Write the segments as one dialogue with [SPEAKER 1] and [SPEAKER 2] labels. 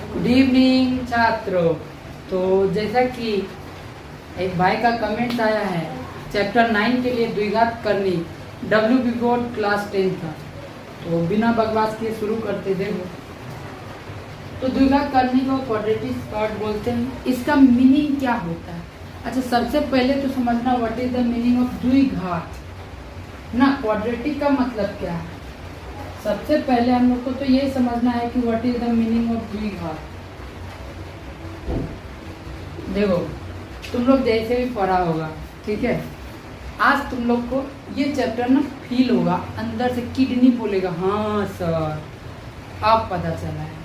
[SPEAKER 1] Good evening छात्रों। तो जैसा कि एक भाई का कमेंट आया है, चैप्टर 9 के लिए द्विघात करनी WB बोर्ड क्लास 10 था, तो बिना बकवास के शुरू करते देखो। तो द्विघात करनी को क्वाड्रेटिक पार्ट बोलते हैं। इसका मीनिंग क्या होता है? अच्छा, सबसे पहले तो समझना what is the meaning of द्विघात ना। क्वाड्रेटिक का मतलब क्या है? सबसे पहले हम लोग को तो ये समझना है कि what is the meaning of द्विघात। देखो, तुम लोग जैसे भी पढ़ा होगा, ठीक है, आज तुम लोग को ये चैप्टर ना फील होगा, अंदर से किडनी बोलेगा हाँ सर अब पता चला है।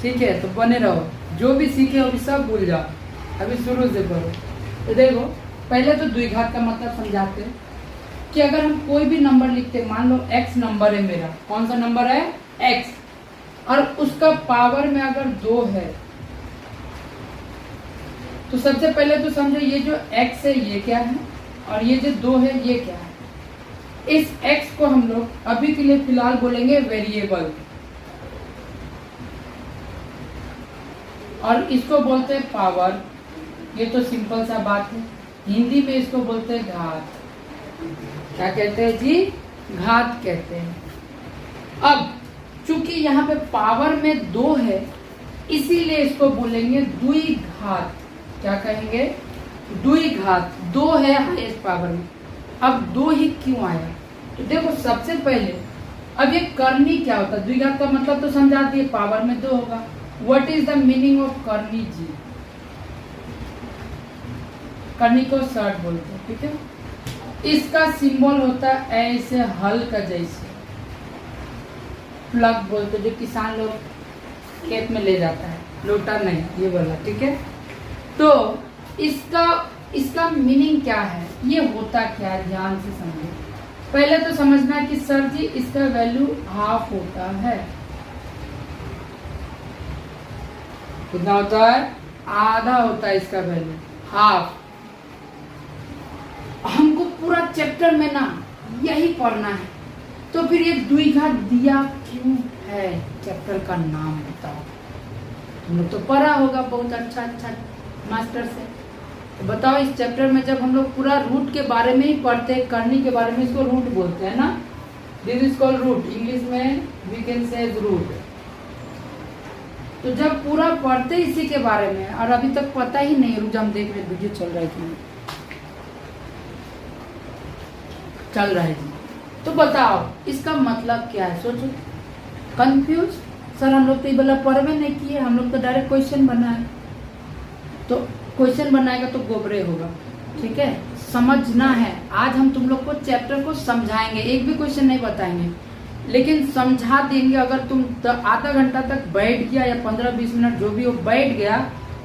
[SPEAKER 1] ठीक है, तो बने रहो, जो भी सीखे अभी सब भूल जाओ, अभी शुरू से पढ़ो। तो देखो, पहले तो द्विघात का मतलब समझाते हैं कि अगर हम कोई भी नंबर लिखते, मान लो x नंबर है मेरा, कौन सा नंबर है? x, और उसका पावर में अगर 2 है, तो सबसे पहले तो समझो ये जो x है ये क्या है और ये जो 2 है ये क्या है। इस x को हम लोग अभी के लिए फिलहाल बोलेंगे वेरिएबल, और इसको बोलते हैं पावर। ये तो सिंपल सा बात है। हिंदी में इसको बोलते हैं घात। क्या कहते हैं जी? घात कहते हैं। अब चूंकि यहाँ पे पावर में 2 है, इसीलिए इसको बोलेंगे द्विघात। क्या कहेंगे? द्विघात। 2 है हाईएस्ट पावर में। अब 2 ही क्यों आया? तो देखो, सबसे पहले अब ये करनी क्या होता है? द्विघात का मतलब तो समझा दिए, पावर में 2 होगा। What is the meaning of करनी जी? करनी को शर्ट बोलते हैं, ठीक है। इसका सिंबल होता है ऐसे हल का जैसे, प्लग बोलते, जो किसान लोग खेत में ले जाता है, लोटा नहीं, ये बोला, ठीक है। तो इसका मीनिंग क्या है? ये होता क्या है? ध्यान से समझो। पहले तो समझना है कि सर जी इसका वैल्यू हाफ होता है। कितना होता है? आधा होता है इसका वैल्यू, हाफ। हमको पूरा चैप्टर में ना यही पढ़ना है, तो फिर ये द्विघात दिया क्यों है? चैप्टर का नाम बताओ। तुम लोग तो पढ़ा होगा बहुत अच्छा मास्टर से। तो बताओ, इस चैप्टर में जब हम लोग पूरा रूट के बारे में ही पढ़ते हैं, करनी के बारे में, इसको रूट बोलते हैं ना। This is called root, English में वी कैन से रूट। तो जब पूरा पढ़ते इसी के बारे में, और अभी तक पता ही नहीं, रुक जा हम देख रहे वीडियो चल रहा है कि नहीं चल रहा है जी। तो बताओ इसका मतलब क्या है? सोचो, कंफ्यूज। सर हम लोग तो ये वाला पढ़वे नहीं किए, हम लोग तो डायरेक्ट क्वेश्चन बनाए। तो क्वेश्चन बनाएगा तो गोबरे होगा, ठीक है। समझना है। आज हम तुम लोग को चैप्टर को समझाएंगे, एक भी क्वेश्चन नहीं बताएंगे, लेकिन समझा देंगे। अगर तुम आधा घंटा तक बैठ गया या 15-20 मिनट जो भी हो बैठ गया,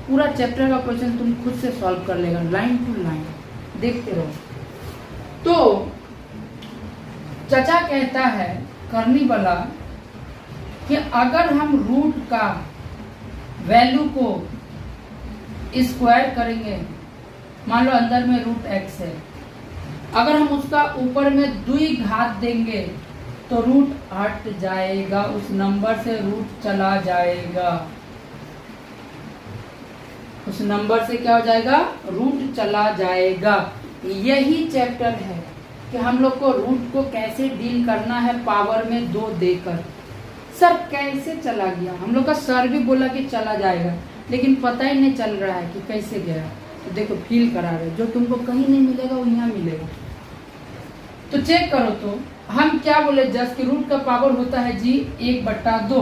[SPEAKER 1] पूरा चैप्टर का क्वेश्चन तुम खुद से सॉल्व कर लेगा, लाइन टू लाइन। देखते रहो। तो चचा कहता है, करनी वाला, कि अगर हम रूट का वैल्यू को स्क्वायर करेंगे, मान लो अंदर में रूट x है, अगर हम उसका ऊपर में द्विघात देंगे तो रूट हट जाएगा, उस नंबर से रूट चला जाएगा। उस नंबर से क्या हो जाएगा? रूट चला जाएगा। यही चैप्टर है कि हम लोग को रूट को कैसे डील करना है पावर में 2 देकर। सर कैसे चला गया? हम लोग का सर भी बोला कि चला जाएगा, लेकिन पता ही नहीं चल रहा है कि कैसे गया। तो देखो, फील करा रहे, जो तुमको कहीं नहीं मिलेगा वो यहाँ मिलेगा। तो चेक करो, तो हम क्या बोले जस्ट कि रूट का पावर होता है जी 1/2। तो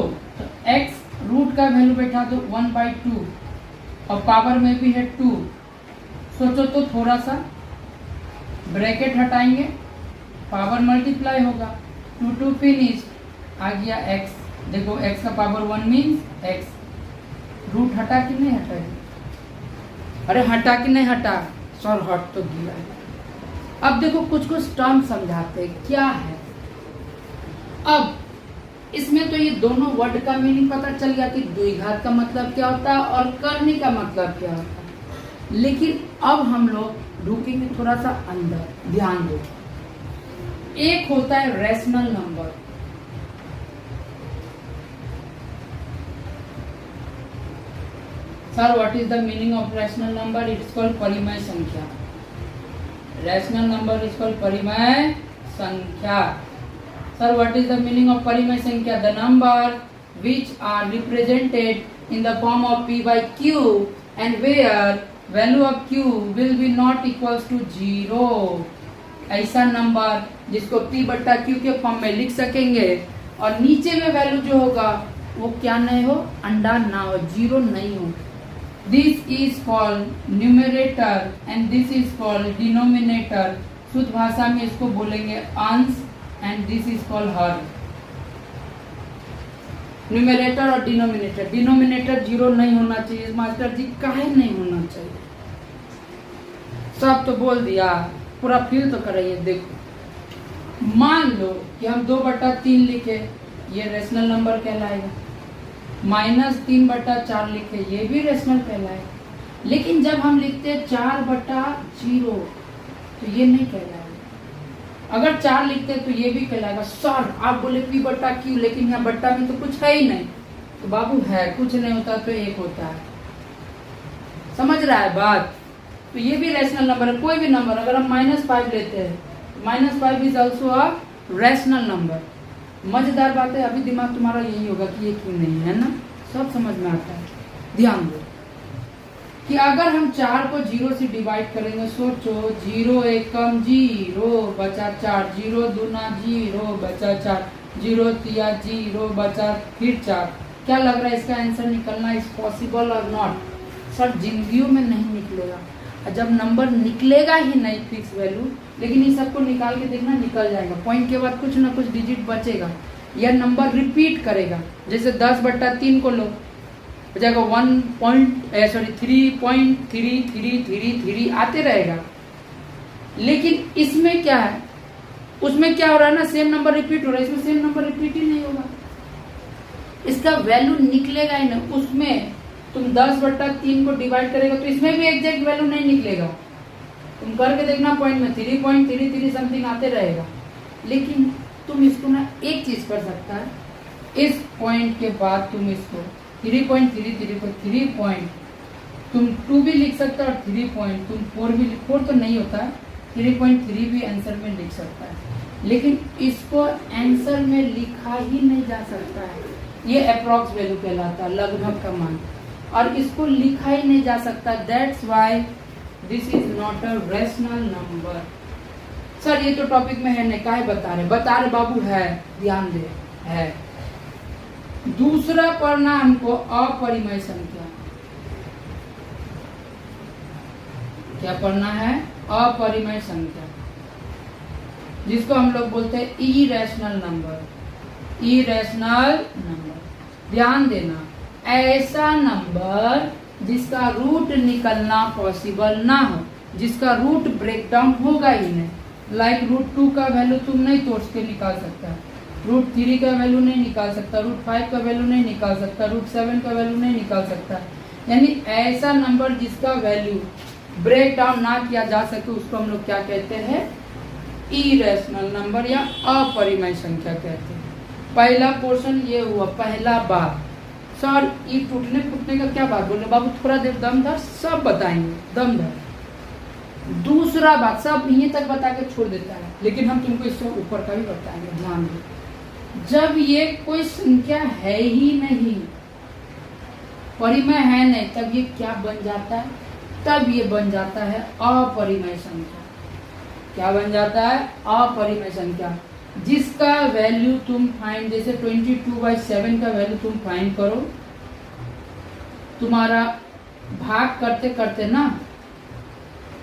[SPEAKER 1] x रूट का वैल्यू बैठा दो 1/2, और पावर में भी है 2। सोचो तो, थोड़ा सा ब्रैकेट हटाएंगे, पावर मल्टीप्लाई होगा, 2 2 फिनिश, आ गया x। देखो x का पावर 1 मीन्स x। रूट हटा कि नहीं हटा? अरे हटा कि नहीं हटा? सर हट तो गया है। अब देखो, कुछ टर्म समझाते हैं क्या है। अब इसमें तो ये दोनों वर्ड का मीनिंग पता चल गया कि द्विघात का मतलब क्या होता है और करनी का मतलब क्या होता है। लेकिन अब हम लोग रुकेंगे थोड़ा सा अंदर, ध्यान दो। एक होता है rational number, sir what is the meaning of rational number? It's called परिमेय संख्या। रैशनल नंबर इज कॉल्ड परिमेय संख्या। Sir what is the meaning of परिमेय संख्या? The number which are represented in the form of p by q and where value of q will be not equals to 0। ऐसा number जिसको p बट्टा q के form में लिख सकेंगे और नीचे में वैल्यू जो होगा वो क्या नहीं हो, अंडा ना हो, जीरो नहीं हो। This is called numerator and this is called denominator. शुद्ध भाषा में इसको बोलेंगे अंश and this is called her. Numerator और डिनोमिनेटर। डिनोमिनेटर जीरो नहीं होना चाहिए मास्टर जी, काहे नहीं होना चाहिए? सब तो बोल दिया, पूरा फील तो कराइए। देखो मान लो कि हम 2/3 लिखे, ये रेशनल नंबर कहलाएगा। -3/4 लिखे, ये भी रेशनल कहलाएगा। लेकिन जब हम लिखते हैं 4/0 तो ये नहीं कहलाएगा। अगर 4 लिखते हैं तो ये भी कहलाएगा। सर आप बोले p बट्टा q, लेकिन यहाँ बट्टा में तो कुछ है ही नहीं। तो बाबू है, कुछ नहीं होता तो एक होता है। समझ रहा है बात? तो ये भी रैशनल नंबर है। कोई भी नंबर अगर हम -5 लेते हैं, -5 is also a rational number. मजेदार बात है, अभी दिमाग तुम्हारा यही होगा कि ये क्यों नहीं है ना, सब समझ में आता है। ध्यान दो कि अगर हम 4 को 0 से डिवाइड करेंगे, सोचो 0 एकम 0 बचा 4, 0 दूना 0 बचा 4, 0 तिया 0 बचा फिर 4। क्या लग रहा है इसका आंसर निकलना इज पॉसिबल और नॉट? सर जिंदगियों में नहीं निकलेगा। जब नंबर निकलेगा ही नहीं फिक्स वैल्यू, लेकिन इन सबको निकाल के देखना निकल जाएगा। पॉइंट के बाद कुछ ना कुछ डिजिट बचेगा, यह नंबर रिपीट करेगा। जैसे 10/3 को लो, हो जाएगा 3.3333 आते रहेगा। लेकिन इसमें क्या है, उसमें क्या हो रहा है ना, सेम नंबर रिपीट हो रहा है, इसमें सेम नंबर रिपीट ही नहीं होगा, इसका वैल्यू निकलेगा ही नहीं। उसमें तुम 10/3 को डिवाइड करेगा तो इसमें भी एग्जैक्ट वैल्यू नहीं निकलेगा। तुम करके देखना, पॉइंट में 3.33 समथिंग आते रहेगा। लेकिन तुम इसको ना एक चीज कर सकता है, इस पॉइंट के बाद तुम इसको 3.33 को 3 पॉइंट तुम 2 भी लिख सकता है और 3 पॉइंट तुम 4 भी 4 तो नहीं होता है, 3.3 भी आंसर में लिख सकता है। लेकिन इसको आंसर में लिखा ही नहीं जा सकता है, ये अप्रॉक्स वैल्यू कहलाता है, लगभग का मान, और इसको लिखा ही नहीं जा सकता। That's why this is not a rational number. Sir ये तो टॉपिक में है नहीं, काहे बता रहे बाबू? है, ध्यान दे, है। दूसरा पढ़ना हमको अपरिमेय संख्या। क्या पढ़ना है? अपरिमेय संख्या, जिसको हम लोग बोलते हैं इरेशनल नंबर। इरेशनल नंबर, ध्यान देना, ऐसा नंबर जिसका रूट निकलना पॉसिबल ना हो, जिसका रूट ब्रेकडाउन होगा ही नहीं। लाइक √2 का वैल्यू तुम नहीं तोड़ के निकाल सकता, √3 का वैल्यू नहीं निकाल सकता, √5 का वैल्यू नहीं निकाल सकता, √7 का वैल्यू नहीं निकाल सकता। यानी ऐसा नंबर जिसका वैल्यू ब्रेक डाउन ना किया जा सके उसको हम लोग क्या कहते हैं? इरेशनल नंबर या अपरिमेय संख्या कहते हैं। पहला पोर्शन ये हुआ, पहला बात। सर ये टूटने फूटने का क्या बात बोले बाबू? थोड़ा देर दम धर, सब बताएंगे, दम धर। दूसरा बात, सब यहीं तक बता के छोड़ देता है, लेकिन हम तुमको इससे ऊपर का भी बताएंगे, ध्यान दो। जब ये कोई संख्या है ही नहीं, परिमेय है नहीं, तब ये क्या बन जाता है? तब ये बन जाता है अपरिमेय संख्या। क्या बन जाता है? अपरिमेय संख्या, जिसका वैल्यू तुम फाइंड, जैसे 22/7 का वैल्यू तुम फाइंड करो, तुम्हारा भाग करते करते ना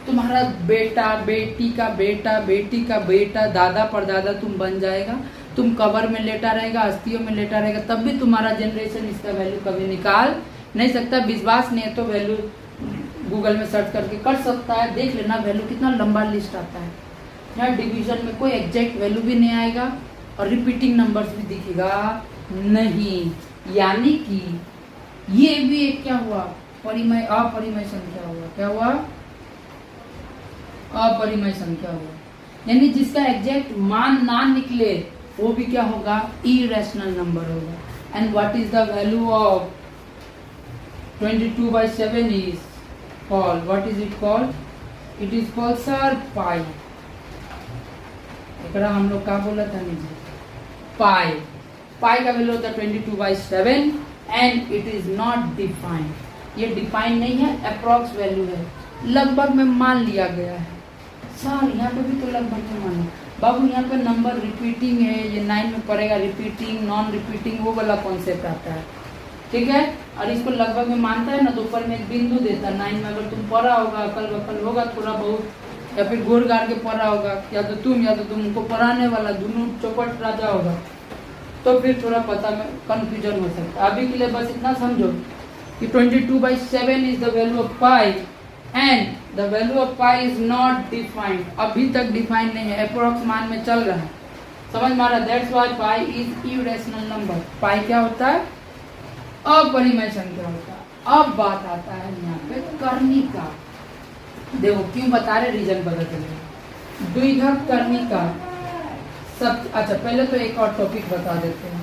[SPEAKER 1] तुम्हारा बेटा, बेटी का बेटा, बेटी का बेटा, दादा परदादा तुम बन जाएगा। तुम कबर में लेटा रहेगा, अस्थियों में लेटा रहेगा, तब भी तुम्हारा जनरेशन इसका वैल्यू कभी निकाल नहीं सकता। विश्वास नहीं है तो वैल्यू गूगल में सर्च करके कर सकता है, देख लेना वैल्यू कितना लंबा लिस्ट आता है। यहाँ डिवीजन में कोई एग्जैक्ट वैल्यू भी नहीं आएगा और रिपीटिंग नंबर्स भी दिखेगा नहीं। यानी कि ये भी एक क्या हुआ? परिमेय, अपरिमेय संख्या हुआ। क्या हुआ? अपरिमेय संख्या हुआ। यानी जिसका एग्जैक्ट मान ना निकले वो भी क्या होगा? इरेशनल नंबर होगा। And what is the value of 22/7 is called, what is it called? It is called sir pi. एकरा हम लोग का बोला था नीचे पाई। पाई का वैल्यू होता है 22/7 and it is not defined. ये डिफाइन नहीं है, अप्रॉक्स वैल्यू है, लगभग में मान लिया गया है। सर यहाँ पे भी तो लगभग में माना बाबू, यहाँ पे नंबर रिपीटिंग है, ये 9 में पड़ेगा, रिपीटिंग नॉन रिपीटिंग वो वाला कॉन्सेप्ट आता है, ठीक है। और इसको लगभग में मानता है ना तो ऊपर में एक बिंदु देता है 9 में। अगर तुम पढ़ा होगा, अकल बकल होगा थोड़ा बहुत, या फिर गोर गाड़ के पढ़ा होगा, या तो तुमको पढ़ाने वाला दोनों चौपट राजा होगा, तो फिर थोड़ा पता में कंफ्यूजन हो सकता है। अभी के लिए बस इतना समझो कि 22/7 is the value of pi and the value of pi is not defined. अभी तक डिफाइंड नहीं है, अप्रोक्स मान में चल रहा है, समझ में आ रहा है। That's why pi is irrational number. Pi क्या होता है? अपरिमेय संख्या होता है। अब बात आता है यहाँ पे करनी का। देखो क्यों बता रहे, रीजन पता चलेगा। द्विघात करनी का सब। अच्छा पहले तो एक और टॉपिक बता देते हैं,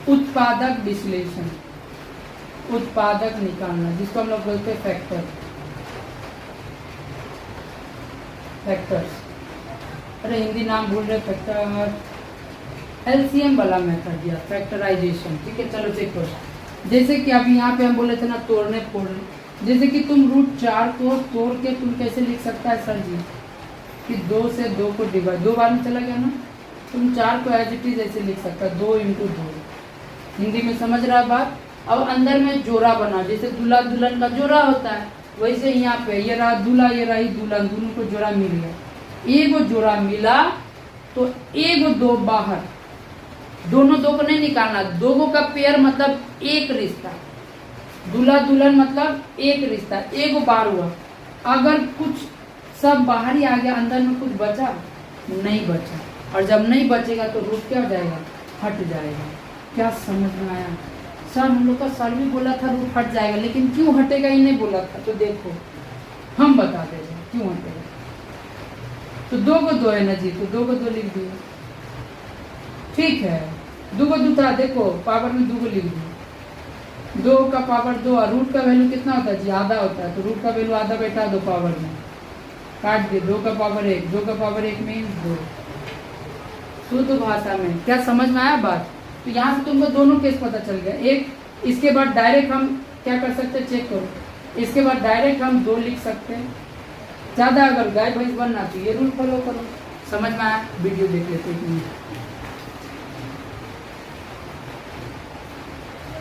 [SPEAKER 1] उत्पादक विश्लेषण, उत्पादक निकालना, जिसको हम लोग बोलते हैं फैक्टर, फैक्टर्स। अरे हिंदी नाम भूल रहे, फैक्टर एलसीएम वाला मेथड दिया, फैक्टराइजेशन, ठीक है। चलो चेक करो। जैसे कि अभी यहाँ पे हम बोले थे ना तोड़ने फोड़ने, जैसे कि तुम √4 को तोड़ के तुम कैसे लिख सकता है सर जी कि 2 से 2 को डिवाइड, 2 बार में चला गया ना, तुम 4 को एज इट इज ऐसे लिख सकता है 2 × 2। हिंदी में समझ रहा बात। अब अंदर में जोड़ा बना, जैसे दूल्हा दुल्हन का जोड़ा होता है, वैसे यहाँ पे ये रहा दूल्हा, ये रही दुल्हन, दोनों को जोड़ा मिल गया। एगो जोड़ा मिला तो एगो 2 बाहर, दोनों 2 को नहीं निकालना, 2 का पेयर मतलब एक रिश्ता, दूल्हा दुल्हन मतलब एक रिश्ता, एगो बार हुआ। अगर कुछ सब बाहर ही आ गया, अंदर में कुछ बचा नहीं बचा, और जब नहीं बचेगा तो रूट क्या हो जाएगा? हट जाएगा। क्या समझ में आया? सर हम लोग का सर भी बोला था रूट हट जाएगा, लेकिन क्यों हटेगा ये नहीं बोला था, तो देखो हम बता देंगे क्यों हटेगा। तो 2 को 2 है ना जी, तो 2 को 2 लिख दिए, ठीक है। 2 को 2 था, देखो पावर में 2 को लिख दिए, 2 का पावर 2, और रूट का वैल्यू कितना होता है जी? आधा होता है, तो रूट का वैल्यू आधा बैठा 2 पावर में, काट दिए। 2 का पावर 1, 2 का पावर 1 मीन्स 2। शुद्ध भाषा में क्या समझ में आया बात? तो यहाँ से तुमको दोनों केस पता चल गया। एक इसके बाद डायरेक्ट हम क्या कर सकते हैं, चेक करो, इसके बाद डायरेक्ट हम 2 लिख सकते हैं। ज़्यादा अगर गाय भैंस बनना तो ये रूल फॉलो करो। समझ में आया? वीडियो देख लेते हैं,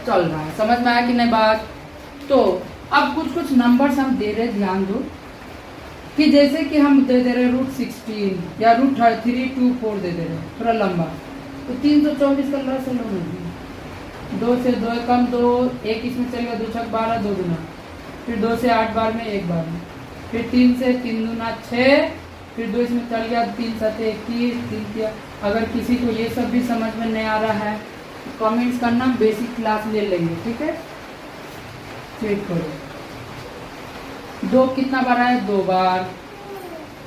[SPEAKER 1] चल रहा है, समझ में आया कि नहीं बात? तो अब कुछ नंबर्स हम दे रहे, ध्यान दो कि जैसे कि हम दे रहे √16 या √324 दे रहे, थोड़ा लंबा, तो 324 का लॉस है, 2 से 2 कम 2, 1 इसमें चलेगा, 2 छक 12, 2 गुना, फिर 2 से 8 बार में 1 बार में, फिर 3 से 3 दूना 6, फिर 2 इसमें चल गया, 3 7 21, 3 किया। अगर किसी को ये सब भी समझ में नहीं आ रहा है कमेंट्स करना, बेसिक क्लास ले लेंगे, ठीक है। चेक करो, 2 कितना बार है? 2 बार।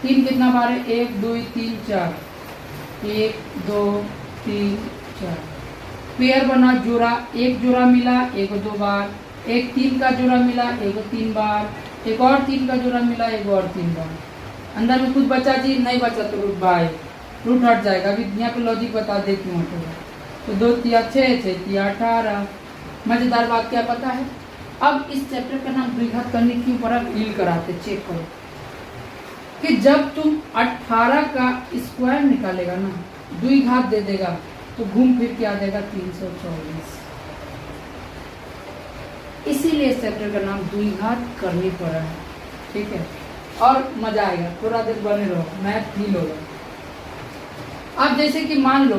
[SPEAKER 1] 3 कितना बार है? 1 2 3 4, 1 2 3 4। पेयर बना, जोड़ा, एक जोड़ा मिला, एक 2 बार, एक 3 का जोड़ा मिला, एक 3 बार, एक और 3 का जोड़ा मिला, एक और 3 बार। अंदर में कुछ बचा जी? नहीं बचा, तो रूट बाय, रूट हट जाएगा। अभी यहाँ पे लॉजिक बता दे क्यों हटेगा। तो 2 3 6 6 3 18। मजेदार बात क्या पता है? अब इस चैप्टर का नाम द्विघात करने क्यों पड़ा, फील कराते। चेक करो कि जब तुम 18 का स्क्वायर निकालेगा ना, द्विघात दे देगा, तो घूम फिर के आ जाएगा 324। इसीलिए इस चैप्टर का नाम द्विघात करनी पड़ा है, ठीक है। और मजा आएगा, थोड़ा देर बने रहो, मैथ फील होगा। अब जैसे कि मान लो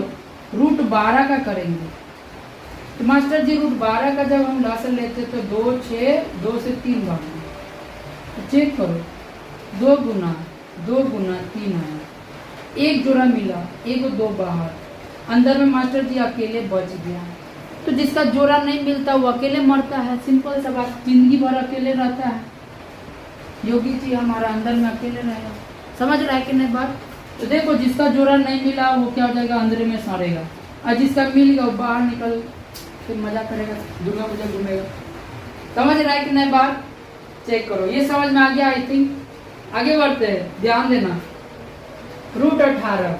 [SPEAKER 1] √12 का करेंगे, तो मास्टर जी √12 का जब हम लासन लेते तो 2 6 2 से 3 बार, तो चेक करो 2 गुना 3 आया, एक जोड़ा मिला, एक 2 बाहर, अंदर में मास्टर जी अकेले बच गया। तो जिसका जोड़ा नहीं मिलता वो अकेले मरता है, सिंपल सा बात, जिंदगी भर अकेले रहता है। योगी जी हमारा अंदर में अकेले रहेगा, समझ रहा है कि नहीं बात? तो देखो जिसका जोड़ा नहीं मिला वो क्या हो जाएगा, अंदर में सड़ेगा, और जिसका मिल गया वो बाहर निकल फिर मजा करेगा, दुर्गा पूजा घूमेगा। समझ रहा है कि नहीं बात? चेक करो, ये समझ में आ गया आई थिंक। आगे बढ़ते हैं, ध्यान देना। रूट 18।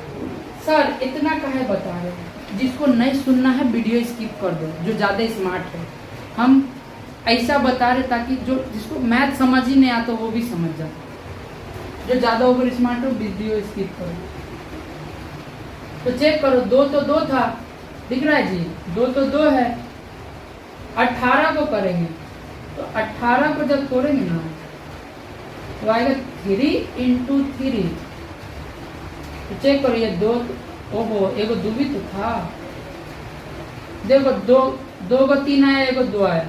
[SPEAKER 1] सर इतना काहे बता रहे हैं? जिसको नहीं सुनना है वीडियो स्किप कर दो, जो ज़्यादा स्मार्ट है। हम ऐसा बता रहे ताकि जो जिसको मैथ समझ ही नहीं आता वो भी समझ जाए। जो ज़्यादा ओवर स्मार्ट हो वीडियो स्किप करो। तो चेक करो, 2 तो 2 था, दिख रहा है जी, 2 तो 2 है। 18 को करेंगे तो 18 को जब तोड़ेंगे ना तो आएगा 3 इंटू 3। तो चेक करो, ये 2, ओहो एगो 2 भी तो था। देखो 2 को 3 आया, एगो 2 आया,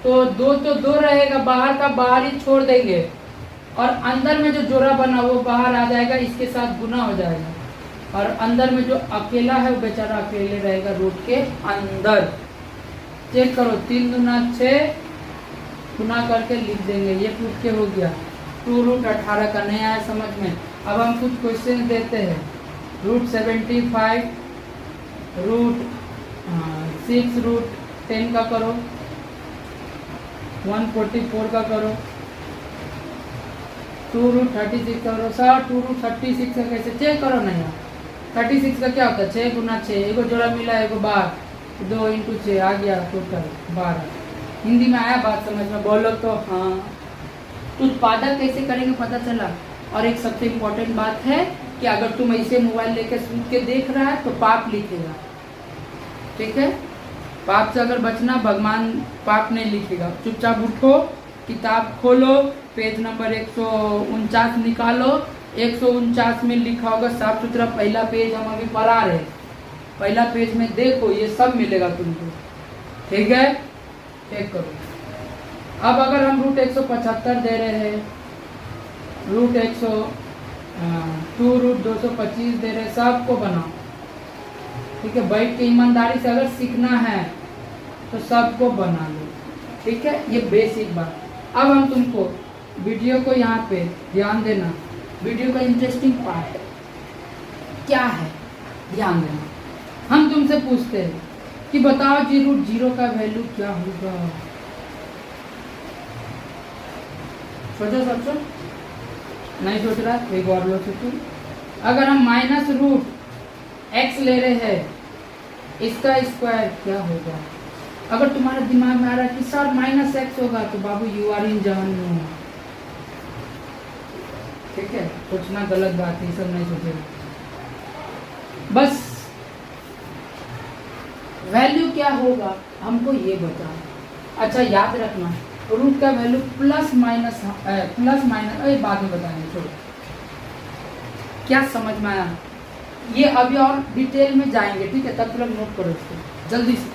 [SPEAKER 1] तो 2 तो 2 रहेगा, बाहर का बाहर ही छोड़ देंगे और अंदर में जो जोड़ा बना वो बाहर आ जाएगा, इसके साथ गुना हो जाएगा। और अंदर में जो अकेला है वो बेचारा अकेले रहेगा रूट के अंदर। चेक करो, 3 दूना 6, गुना करके लिख देंगे, ये टूट के हो गया। 2 रूट 18 का नहीं आया समझ में। अब हम कुछ क्वेश्चन देते हैं। रूट 75, रूट 6 रूट 10 का करो, 144 का करो, 2 रूट 36 करो। सर 2 रूट 36 का कैसे? चेक करो ना यार, 36 का क्या होता है? 6 गुना 6, एगो जोड़ा मिला एगो बार, 2 इंटू 6 आ गया टोटल 12। हिंदी में आया बात समझ में? बोलो तो हाँ। तो उत्पादक कैसे करेंगे पता चला। और एक सबसे इम्पोर्टेंट बात है कि अगर तुम ऐसे मोबाइल लेके सूट के देख रहा है तो पाप लिखेगा, ठीक है? पाप से अगर बचना, भगवान पाप नहीं लिखेगा। चुपचाप उठो, किताब खोलो, पेज नंबर 149 निकालो। 149 में लिखा होगा साफ सुथरा, पहला पेज हम अभी पढ़ा रहे, पहला पेज में देखो ये सब मिलेगा तुमको, ठीक है? चेक करो। अब अगर हम रूट 175 दे रहे हैं, रूट 2 रूट 225 दे रहे हैं, सबको बनाओ, ठीक है? बैठ के ईमानदारी से अगर सीखना है तो सबको बना लो, ठीक है? ये बेसिक बात। अब हम तुमको वीडियो को यहाँ पे ध्यान देना, वीडियो का इंटरेस्टिंग पार्ट क्या है ध्यान देना। हम तुमसे पूछते हैं कि बताओ जी रूट 0 का वैल्यू क्या होगा। सोचो, नहीं सोच रहा, एक और लो सोचो। अगर हम माइनस रूट x ले रहे हैं, इसका स्क्वायर क्या होगा? अगर तुम्हारे दिमाग में आ रहा है कि सर -x होगा, तो बाबू यू आर इन जहन्नुम, ठीक है? सोचना गलत बात है, सब नहीं सोचेगा। बस वैल्यू क्या होगा हमको ये बताओ। अच्छा याद रखना, रूट का वैल्यू प्लस माइनस बाद में बताएंगे, छोड़ो। क्या समझ में आया? ये अभी और डिटेल में जाएंगे, ठीक है? तब तक नोट करो इसको जल्दी से।